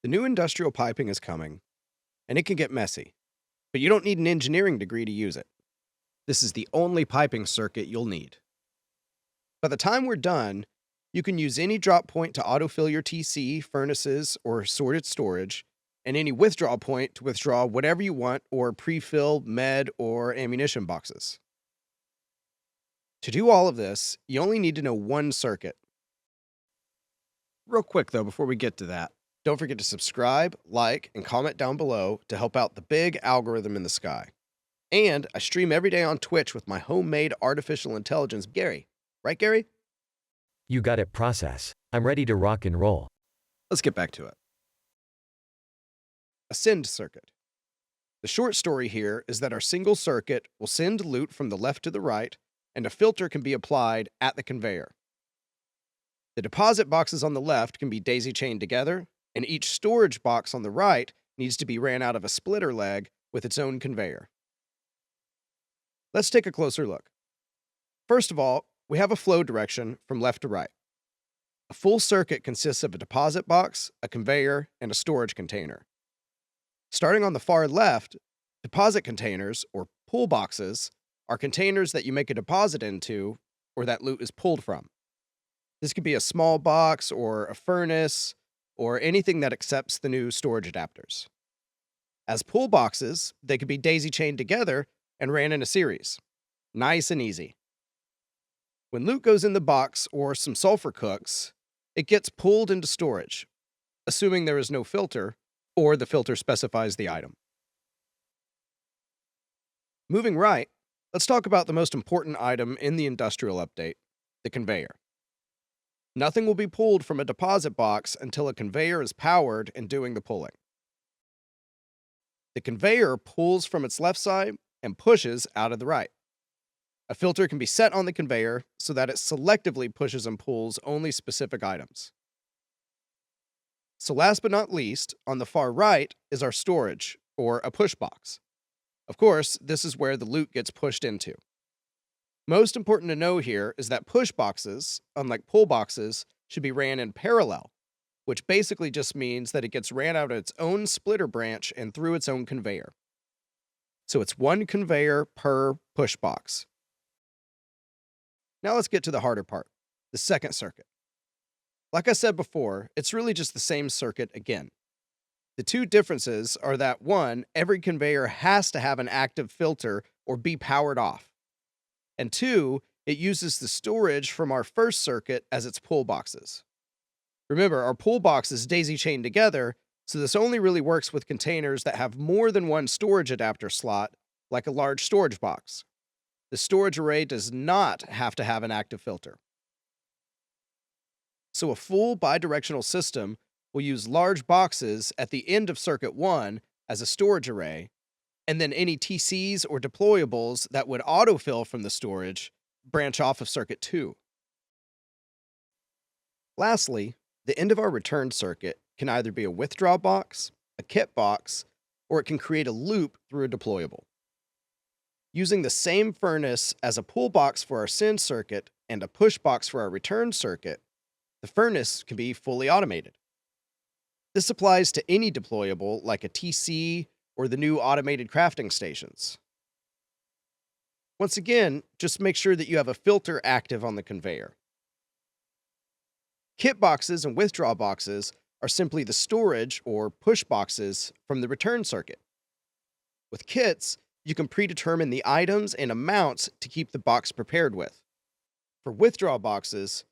The new industrial piping is coming, and it can get messy, but you don't need an engineering degree to use it. This is the only piping circuit you'll need. By the time we're done, you can use any drop point to autofill your TC, furnaces, or sorted storage, and any withdraw point to withdraw whatever you want or pre-fill med or ammunition boxes. To do all of this, you only need to know one circuit. Real quick though, before we get to that, don't forget to subscribe, like, and comment down below to help out the big algorithm in the sky. And I stream every day on Twitch with my homemade artificial intelligence, Gary. Right, Gary? You got it, process. I'm ready to rock and roll. Let's get back to it. A send circuit. The short story here is that our single circuit will send loot from the left to the right, and a filter can be applied at the conveyor. The deposit boxes on the left can be daisy-chained together, and each storage box on the right needs to be ran out of a splitter leg with its own conveyor. Let's take a closer look. First of all, we have a flow direction from left to right. A full circuit consists of a deposit box, a conveyor, and a storage container. Starting on the far left, deposit containers, or pull boxes, are containers that you make a deposit into or that loot is pulled from. This could be a small box or a furnace or anything that accepts the new storage adapters. As pull boxes, they could be daisy-chained together and ran in a series. Nice and easy. When loot goes in the box or some sulfur cooks, it gets pulled into storage, assuming there is no filter or the filter specifies the item. Moving right, let's talk about the most important item in the industrial update, the conveyor. Nothing will be pulled from a deposit box until a conveyor is powered and doing the pulling. The conveyor pulls from its left side and pushes out of the right. A filter can be set on the conveyor so that it selectively pushes and pulls only specific items. So last but not least, on the far right is our storage, or a push box. Of course, this is where the loot gets pushed into. Most important to know here is that push boxes, unlike pull boxes, should be ran in parallel, which basically just means that it gets ran out of its own splitter branch and through its own conveyor. So it's one conveyor per push box. Now let's get to the harder part, the second circuit. Like I said before, it's really just the same circuit again. The two differences are that one, every conveyor has to have an active filter or be powered off. And two, it uses the storage from our first circuit as its pull boxes. Remember, our pull box is daisy-chained together, so this only really works with containers that have more than one storage adapter slot, like a large storage box. The storage array does not have to have an active filter. So a full bidirectional system will use large boxes at the end of circuit 1 as a storage array, and then any TCs or deployables that would autofill from the storage branch off of circuit 2. Lastly, the end of our return circuit can either be a withdraw box, a kit box, or it can create a loop through a deployable. Using the same furnace as a pull box for our send circuit and a push box for our return circuit, the furnace can be fully automated. This applies to any deployable like a TC or the new automated crafting stations. Once again, just make sure that you have a filter active on the conveyor. Kit boxes and withdraw boxes are simply the storage or push boxes from the return circuit. With kits, you can predetermine the items and amounts to keep the box prepared with. For withdraw boxes,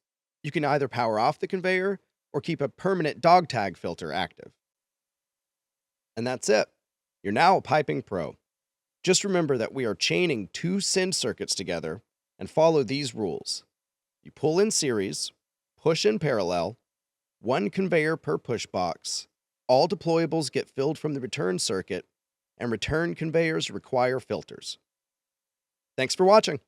you can either power off the conveyor or keep a permanent dog tag filter active. And that's it. You're now a piping pro. Just remember that we are chaining two send circuits together and follow these rules. You pull in series, push in parallel, one conveyor per push box, all deployables get filled from the return circuit, and return conveyors require filters. Thanks for watching.